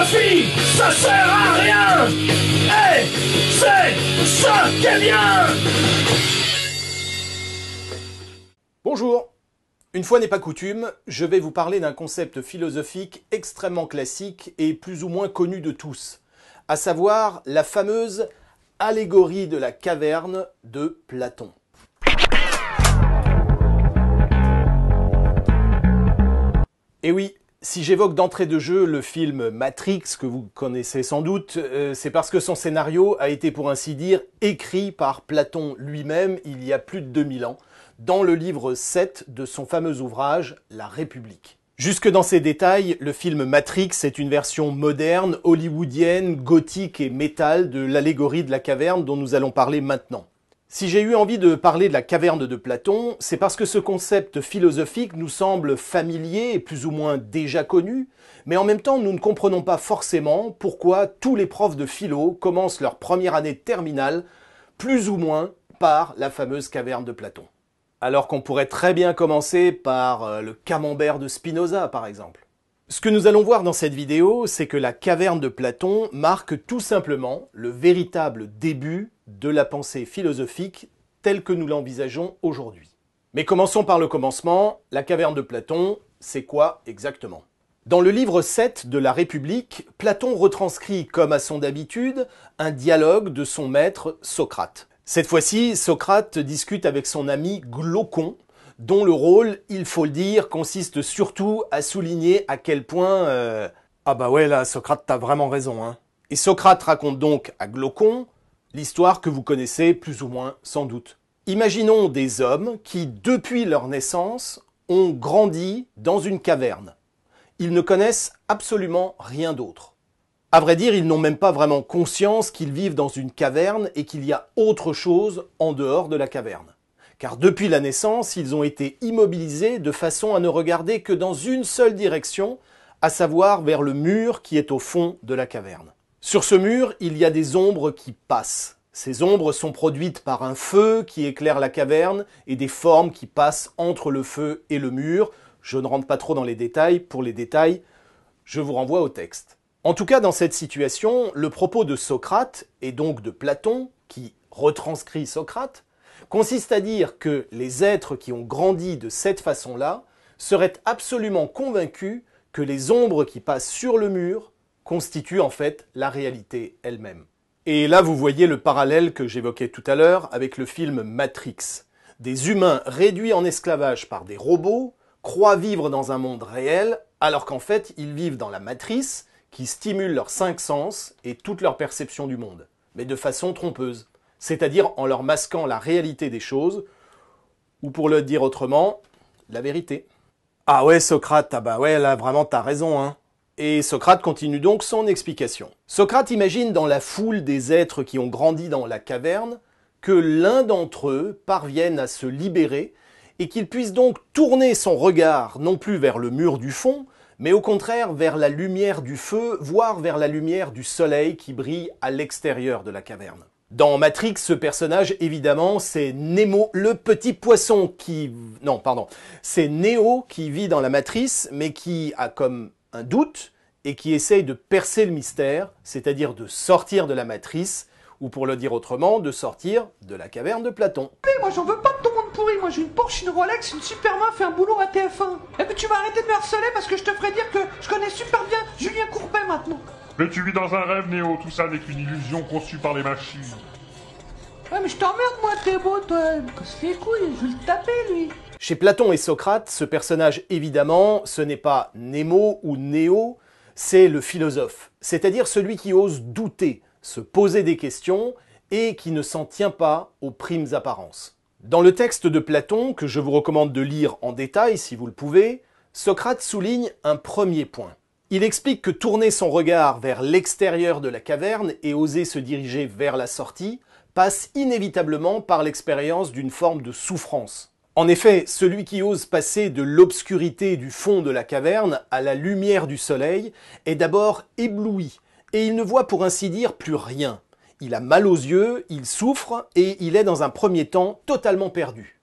philosophie, ça sert à rien. Et c'est ça qui est bien. Bonjour. Une fois n'est pas coutume, je vais vous parler d'un concept philosophique extrêmement classique et plus ou moins connu de tous, à savoir la fameuse allégorie de la caverne de Platon. Et oui, si j'évoque d'entrée de jeu le film Matrix, que vous connaissez sans doute, c'est parce que son scénario a été pour ainsi dire écrit par Platon lui-même il y a plus de 2000 ans, dans le livre 7 de son fameux ouvrage La République. Jusque dans ses détails, le film Matrix est une version moderne, hollywoodienne, gothique et métal de l'allégorie de la caverne dont nous allons parler maintenant. Si j'ai eu envie de parler de la caverne de Platon, c'est parce que ce concept philosophique nous semble familier et plus ou moins déjà connu, mais en même temps nous ne comprenons pas forcément pourquoi tous les profs de philo commencent leur première année de terminale plus ou moins par la fameuse caverne de Platon. Alors qu'on pourrait très bien commencer par le camembert de Spinoza, par exemple. Ce que nous allons voir dans cette vidéo, c'est que la caverne de Platon marque tout simplement le véritable début de la pensée philosophique telle que nous l'envisageons aujourd'hui. Mais commençons par le commencement. La caverne de Platon, c'est quoi exactement ? Dans le livre 7 de la République, Platon retranscrit, comme à son habitude, un dialogue de son maître Socrate. Cette fois-ci, Socrate discute avec son ami Glaucon, dont le rôle, il faut le dire, consiste surtout à souligner à quel point... Ah bah ouais, là, Socrate, t'as vraiment raison, hein. Et Socrate raconte donc à Glaucon l'histoire que vous connaissez plus ou moins sans doute. Imaginons des hommes qui, depuis leur naissance, ont grandi dans une caverne. Ils ne connaissent absolument rien d'autre. À vrai dire, ils n'ont même pas vraiment conscience qu'ils vivent dans une caverne et qu'il y a autre chose en dehors de la caverne. Car depuis la naissance, ils ont été immobilisés de façon à ne regarder que dans une seule direction, à savoir vers le mur qui est au fond de la caverne. Sur ce mur, il y a des ombres qui passent. Ces ombres sont produites par un feu qui éclaire la caverne et des formes qui passent entre le feu et le mur. Je ne rentre pas trop dans les détails. Pour les détails, je vous renvoie au texte. En tout cas, dans cette situation, le propos de Socrate, et donc de Platon, qui retranscrit Socrate, consiste à dire que les êtres qui ont grandi de cette façon-là seraient absolument convaincus que les ombres qui passent sur le mur constituent en fait la réalité elle-même. Et là, vous voyez le parallèle que j'évoquais tout à l'heure avec le film Matrix. Des humains réduits en esclavage par des robots croient vivre dans un monde réel, alors qu'en fait, ils vivent dans la matrice, qui stimulent leurs 5 sens et toute leur perception du monde, mais de façon trompeuse, c'est-à-dire en leur masquant la réalité des choses, ou pour le dire autrement, la vérité. Ah ouais Socrate, ah bah ouais là vraiment t'as raison hein. Et Socrate continue donc son explication. Socrate imagine dans la foule des êtres qui ont grandi dans la caverne, que l'un d'entre eux parvienne à se libérer et qu'il puisse donc tourner son regard non plus vers le mur du fond, mais au contraire vers la lumière du feu, voire vers la lumière du soleil qui brille à l'extérieur de la caverne. Dans Matrix, ce personnage, évidemment, c'est Nemo, le petit poisson qui... Non, pardon. C'est Neo qui vit dans la matrice, mais qui a comme un doute et qui essaye de percer le mystère, c'est-à-dire de sortir de la matrice, ou pour le dire autrement, de sortir de la caverne de Platon. Moi j'en veux pas de ton monde pourri, moi j'ai une Porsche, une Rolex, une super meuf et un boulot à TF1. Et puis tu vas arrêter de me harceler parce que je te ferai dire que je connais super bien Julien Courbet maintenant. Mais tu vis dans un rêve, Néo, tout ça n'est qu'une illusion conçue par les machines. Ouais mais je t'emmerde moi, t'es beau toi, casse les couilles, je vais le taper lui. Chez Platon et Socrate, ce personnage évidemment, ce n'est pas Nemo ou Néo, c'est le philosophe, c'est-à-dire celui qui ose douter, se poser des questions et qui ne s'en tient pas aux primes apparences. Dans le texte de Platon, que je vous recommande de lire en détail si vous le pouvez, Socrate souligne un premier point. Il explique que tourner son regard vers l'extérieur de la caverne et oser se diriger vers la sortie passe inévitablement par l'expérience d'une forme de souffrance. En effet, celui qui ose passer de l'obscurité du fond de la caverne à la lumière du soleil est d'abord ébloui, et il ne voit pour ainsi dire plus rien. Il a mal aux yeux, il souffre, et il est dans un premier temps totalement perdu.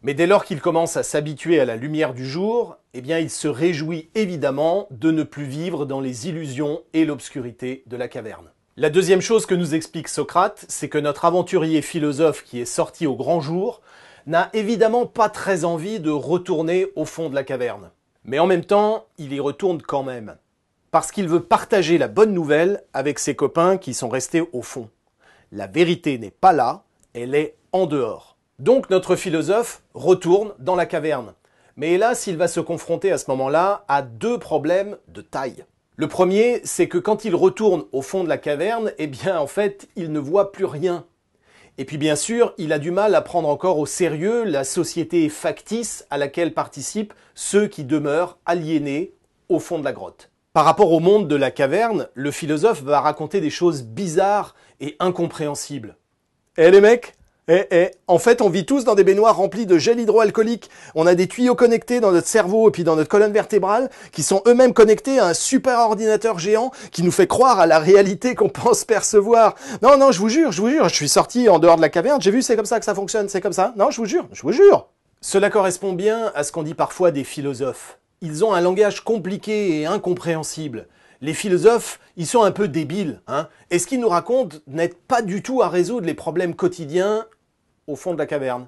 Mais dès lors qu'il commence à s'habituer à la lumière du jour, eh bien il se réjouit évidemment de ne plus vivre dans les illusions et l'obscurité de la caverne. La deuxième chose que nous explique Socrate, c'est que notre aventurier philosophe qui est sorti au grand jour n'a évidemment pas très envie de retourner au fond de la caverne. Mais en même temps, il y retourne quand même. Parce qu'il veut partager la bonne nouvelle avec ses copains qui sont restés au fond. La vérité n'est pas là, elle est en dehors. Donc notre philosophe retourne dans la caverne. Mais hélas, il va se confronter à ce moment-là à deux problèmes de taille. Le premier, c'est que quand il retourne au fond de la caverne, eh bien en fait, il ne voit plus rien. Et puis bien sûr, il a du mal à prendre encore au sérieux la société factice à laquelle participent ceux qui demeurent aliénés au fond de la grotte. Par rapport au monde de la caverne, le philosophe va raconter des choses bizarres et incompréhensibles. Eh les mecs, en fait, on vit tous dans des baignoires remplies de gel hydroalcoolique. On a des tuyaux connectés dans notre cerveau et puis dans notre colonne vertébrale qui sont eux-mêmes connectés à un super ordinateur géant qui nous fait croire à la réalité qu'on pense percevoir. Non, je vous jure, je suis sorti en dehors de la caverne, j'ai vu, c'est comme ça que ça fonctionne, c'est comme ça. Non, je vous jure. Cela correspond bien à ce qu'on dit parfois des philosophes. Ils ont un langage compliqué et incompréhensible. Les philosophes, ils sont un peu débiles, hein. Et ce qu'ils nous racontent n'aide pas du tout à résoudre les problèmes quotidiens au fond de la caverne.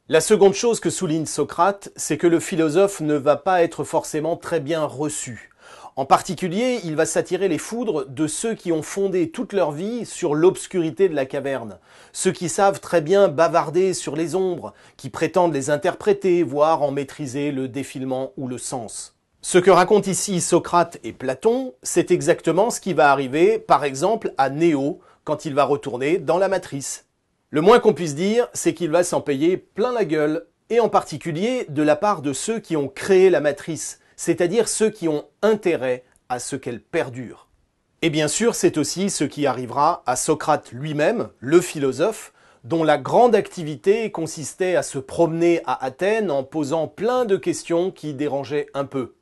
La seconde chose que souligne Socrate, c'est que le philosophe ne va pas être forcément très bien reçu. En particulier, il va s'attirer les foudres de ceux qui ont fondé toute leur vie sur l'obscurité de la caverne. Ceux qui savent très bien bavarder sur les ombres, qui prétendent les interpréter, voire en maîtriser le défilement ou le sens. Ce que racontent ici Socrate et Platon, c'est exactement ce qui va arriver, par exemple, à Néo, quand il va retourner dans la matrice. Le moins qu'on puisse dire, c'est qu'il va s'en payer plein la gueule, et en particulier de la part de ceux qui ont créé la matrice, c'est-à-dire ceux qui ont intérêt à ce qu'elle perdure. Et bien sûr, c'est aussi ce qui arrivera à Socrate lui-même, le philosophe, dont la grande activité consistait à se promener à Athènes en posant plein de questions qui dérangeaient un peu.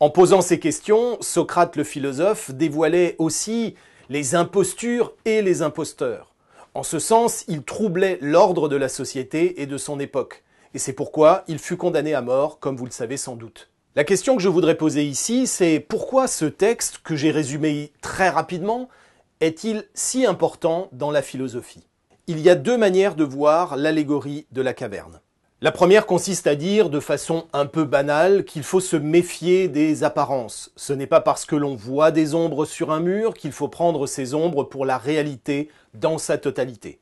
En posant ces questions, Socrate le philosophe dévoilait aussi les impostures et les imposteurs. En ce sens, il troublait l'ordre de la société et de son époque. Et c'est pourquoi il fut condamné à mort, comme vous le savez sans doute. La question que je voudrais poser ici, c'est pourquoi ce texte, que j'ai résumé très rapidement, est-il si important dans la philosophie? Il y a deux manières de voir l'allégorie de la caverne. La première consiste à dire, de façon un peu banale, qu'il faut se méfier des apparences. Ce n'est pas parce que l'on voit des ombres sur un mur qu'il faut prendre ces ombres pour la réalité dans sa totalité.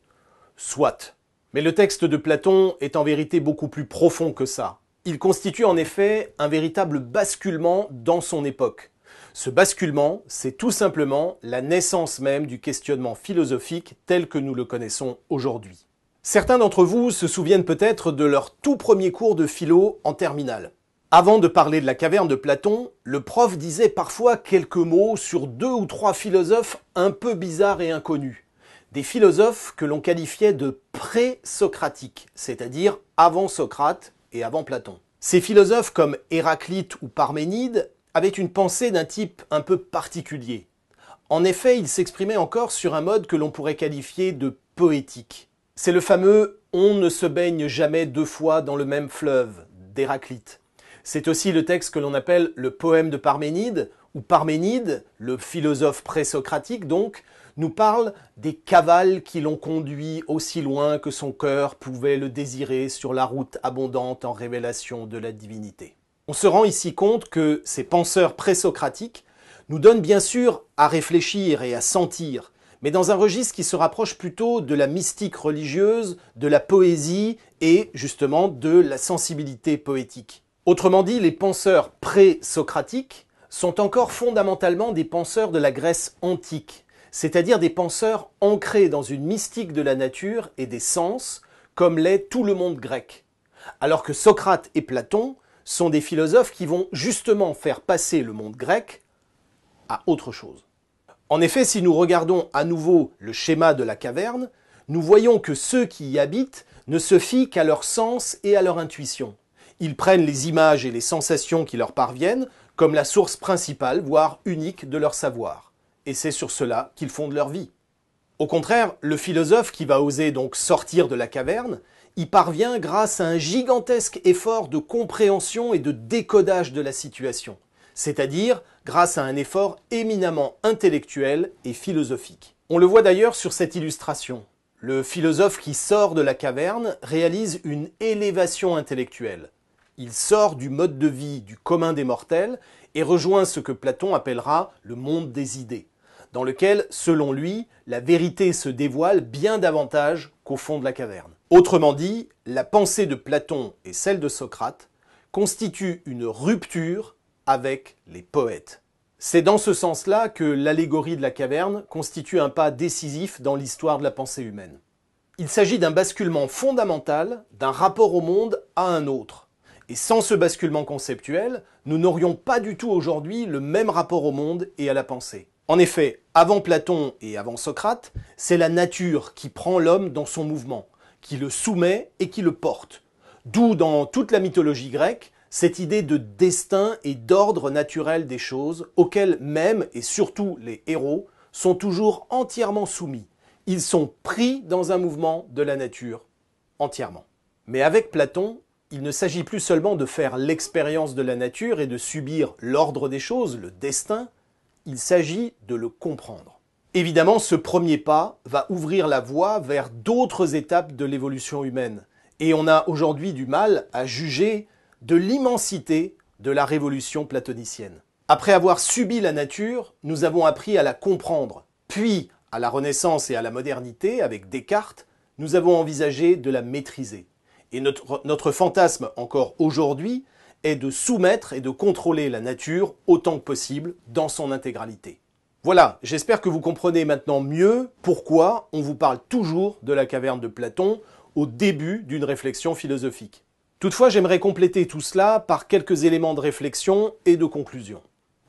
Soit. Mais le texte de Platon est en vérité beaucoup plus profond que ça. Il constitue en effet un véritable basculement dans son époque. Ce basculement, c'est tout simplement la naissance même du questionnement philosophique tel que nous le connaissons aujourd'hui. Certains d'entre vous se souviennent peut-être de leur tout premier cours de philo en terminale. Avant de parler de la caverne de Platon, le prof disait parfois quelques mots sur 2 ou 3 philosophes un peu bizarres et inconnus. Des philosophes que l'on qualifiait de pré-socratiques, c'est-à-dire avant Socrate et avant Platon. Ces philosophes comme Héraclite ou Parménide avaient une pensée d'un type un peu particulier. En effet, ils s'exprimaient encore sur un mode que l'on pourrait qualifier de poétique. C'est le fameux « on ne se baigne jamais 2 fois dans le même fleuve » d'Héraclite. C'est aussi le texte que l'on appelle le poème de Parménide, où Parménide, le philosophe pré-socratique donc, nous parle des cavales qui l'ont conduit aussi loin que son cœur pouvait le désirer sur la route abondante en révélation de la divinité. On se rend ici compte que ces penseurs pré-socratiques nous donnent bien sûr à réfléchir et à sentir, mais dans un registre qui se rapproche plutôt de la mystique religieuse, de la poésie et justement de la sensibilité poétique. Autrement dit, les penseurs pré-socratiques sont encore fondamentalement des penseurs de la Grèce antique, c'est-à-dire des penseurs ancrés dans une mystique de la nature et des sens, comme l'est tout le monde grec. Alors que Socrate et Platon sont des philosophes qui vont justement faire passer le monde grec à autre chose. En effet, si nous regardons à nouveau le schéma de la caverne, nous voyons que ceux qui y habitent ne se fient qu'à leur sens et à leur intuition. Ils prennent les images et les sensations qui leur parviennent comme la source principale, voire unique de leur savoir. Et c'est sur cela qu'ils fondent leur vie. Au contraire, le philosophe qui va oser donc sortir de la caverne, y parvient grâce à un gigantesque effort de compréhension et de décodage de la situation, c'est-à-dire grâce à un effort éminemment intellectuel et philosophique. On le voit d'ailleurs sur cette illustration. Le philosophe qui sort de la caverne réalise une élévation intellectuelle. Il sort du mode de vie du commun des mortels et rejoint ce que Platon appellera le monde des idées, dans lequel, selon lui, la vérité se dévoile bien davantage qu'au fond de la caverne. Autrement dit, la pensée de Platon et celle de Socrate constituent une rupture avec les poètes. C'est dans ce sens-là que l'allégorie de la caverne constitue un pas décisif dans l'histoire de la pensée humaine. Il s'agit d'un basculement fondamental d'un rapport au monde à un autre. Et sans ce basculement conceptuel, nous n'aurions pas du tout aujourd'hui le même rapport au monde et à la pensée. En effet, avant Platon et avant Socrate, c'est la nature qui prend l'homme dans son mouvement, qui le soumet et qui le porte. D'où dans toute la mythologie grecque, cette idée de destin et d'ordre naturel des choses, auxquelles même et surtout les héros sont toujours entièrement soumis. Ils sont pris dans un mouvement de la nature, entièrement. Mais avec Platon, il ne s'agit plus seulement de faire l'expérience de la nature et de subir l'ordre des choses, le destin, il s'agit de le comprendre. Évidemment, ce premier pas va ouvrir la voie vers d'autres étapes de l'évolution humaine. Et on a aujourd'hui du mal à juger de l'immensité de la révolution platonicienne. Après avoir subi la nature, nous avons appris à la comprendre. Puis, à la Renaissance et à la modernité, avec Descartes, nous avons envisagé de la maîtriser. Et notre fantasme, encore aujourd'hui, est de soumettre et de contrôler la nature autant que possible dans son intégralité. Voilà, j'espère que vous comprenez maintenant mieux pourquoi on vous parle toujours de la caverne de Platon au début d'une réflexion philosophique. Toutefois, j'aimerais compléter tout cela par quelques éléments de réflexion et de conclusion.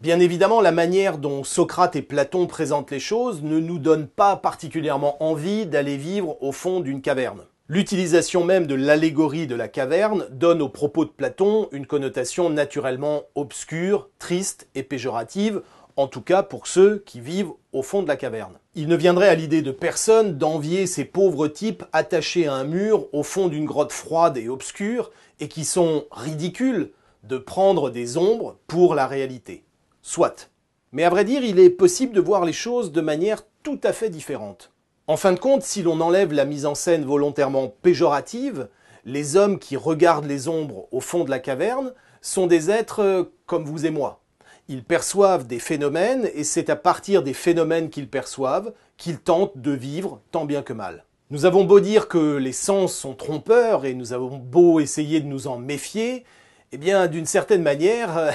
Bien évidemment, la manière dont Socrate et Platon présentent les choses ne nous donne pas particulièrement envie d'aller vivre au fond d'une caverne. L'utilisation même de l'allégorie de la caverne donne aux propos de Platon une connotation naturellement obscure, triste et péjorative, en tout cas pour ceux qui vivent au fond de la caverne. Il ne viendrait à l'idée de personne d'envier ces pauvres types attachés à un mur au fond d'une grotte froide et obscure et qui sont ridicules de prendre des ombres pour la réalité. Soit. Mais à vrai dire, il est possible de voir les choses de manière tout à fait différente. En fin de compte, si l'on enlève la mise en scène volontairement péjorative, les hommes qui regardent les ombres au fond de la caverne sont des êtres comme vous et moi. Ils perçoivent des phénomènes et c'est à partir des phénomènes qu'ils perçoivent qu'ils tentent de vivre tant bien que mal. Nous avons beau dire que les sens sont trompeurs et nous avons beau essayer de nous en méfier, eh bien d'une certaine manière,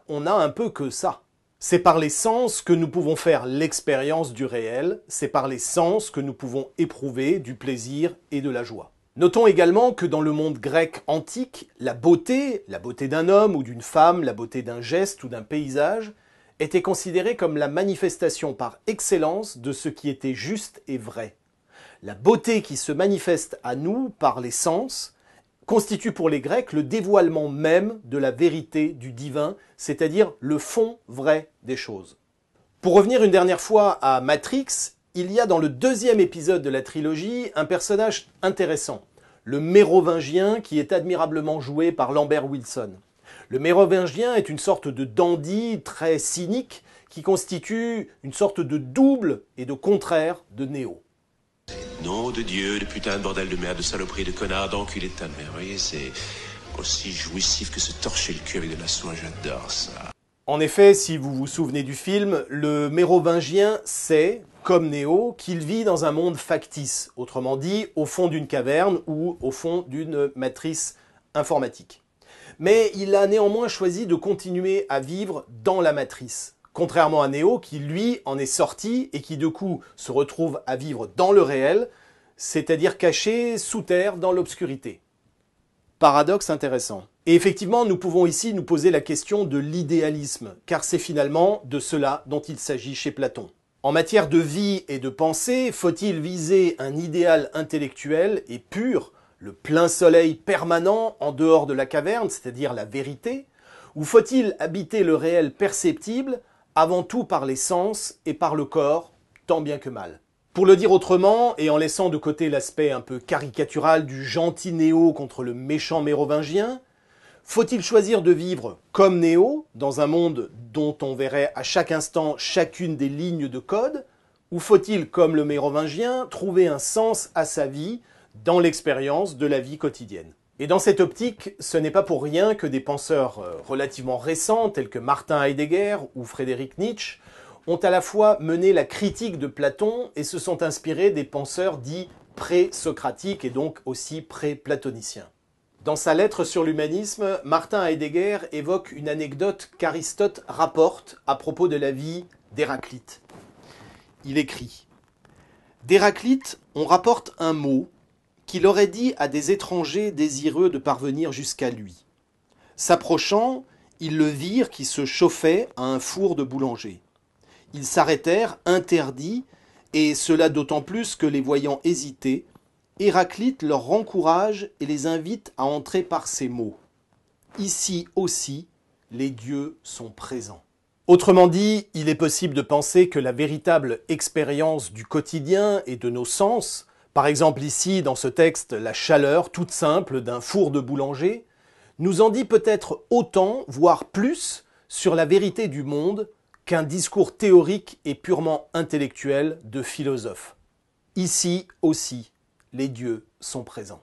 on a un peu que ça. C'est par les sens que nous pouvons faire l'expérience du réel, c'est par les sens que nous pouvons éprouver du plaisir et de la joie. Notons également que dans le monde grec antique, la beauté d'un homme ou d'une femme, la beauté d'un geste ou d'un paysage, était considérée comme la manifestation par excellence de ce qui était juste et vrai. La beauté qui se manifeste à nous par les sens constitue pour les Grecs le dévoilement même de la vérité du divin, c'est-à-dire le fond vrai des choses. Pour revenir une dernière fois à Matrix, il y a dans le deuxième épisode de la trilogie un personnage intéressant, le Mérovingien qui est admirablement joué par Lambert Wilson. Le Mérovingien est une sorte de dandy très cynique qui constitue une sorte de double et de contraire de Néo. Nom de Dieu, de putain de bordel de merde, de saloperie, de connard, d'enculé de ta mère. Vous voyez, c'est aussi jouissif que se torcher le cul avec de la soie, j'adore ça. En effet, si vous vous souvenez du film, le Mérovingien sait, comme Néo, qu'il vit dans un monde factice, autrement dit, au fond d'une caverne ou au fond d'une matrice informatique. Mais il a néanmoins choisi de continuer à vivre dans la matrice. Contrairement à Néo, qui lui en est sorti et qui de coup se retrouve à vivre dans le réel, c'est-à-dire caché sous terre dans l'obscurité. Paradoxe intéressant. Et effectivement, nous pouvons ici nous poser la question de l'idéalisme, car c'est finalement de cela dont il s'agit chez Platon. En matière de vie et de pensée, faut-il viser un idéal intellectuel et pur, le plein soleil permanent en dehors de la caverne, c'est-à-dire la vérité, ou faut-il habiter le réel perceptible avant tout par les sens et par le corps, tant bien que mal. Pour le dire autrement, et en laissant de côté l'aspect un peu caricatural du gentil Néo contre le méchant mérovingien, faut-il choisir de vivre comme Néo, dans un monde dont on verrait à chaque instant chacune des lignes de code, ou faut-il, comme le mérovingien, trouver un sens à sa vie dans l'expérience de la vie quotidienne? Et dans cette optique, ce n'est pas pour rien que des penseurs relativement récents, tels que Martin Heidegger ou Friedrich Nietzsche, ont à la fois mené la critique de Platon et se sont inspirés des penseurs dits pré-socratiques et donc aussi pré-platoniciens. Dans sa lettre sur l'humanisme, Martin Heidegger évoque une anecdote qu'Aristote rapporte à propos de la vie d'Héraclite. Il écrit « D'Héraclite, on rapporte un mot qu'il aurait dit à des étrangers désireux de parvenir jusqu'à lui. S'approchant, ils le virent qui se chauffait à un four de boulanger. Ils s'arrêtèrent, interdits, et cela d'autant plus que les voyant hésiter, Héraclite leur rend courage et les invite à entrer par ces mots. Ici aussi, les dieux sont présents. Autrement dit, il est possible de penser que la véritable expérience du quotidien et de nos sens, par exemple ici dans ce texte la chaleur toute simple d'un four de boulanger, nous en dit peut-être autant, voire plus, sur la vérité du monde qu'un discours théorique et purement intellectuel de philosophe. Ici aussi, les dieux sont présents.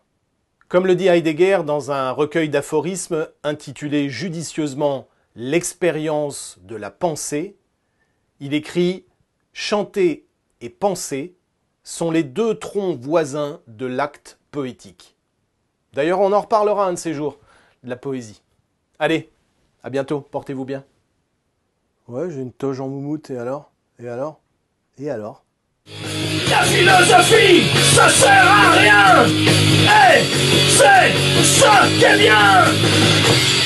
Comme le dit Heidegger dans un recueil d'aphorismes intitulé judicieusement « L'expérience de la pensée », il écrit « Chanter et penser sont les deux troncs voisins de l'acte poétique. » D'ailleurs, on en reparlera un de ces jours, de la poésie. Allez, à bientôt, portez-vous bien. Ouais, j'ai une toge en moumoute, et alors? Et alors? Et alors? La philosophie, ça sert à rien. C'est ça qui est bien.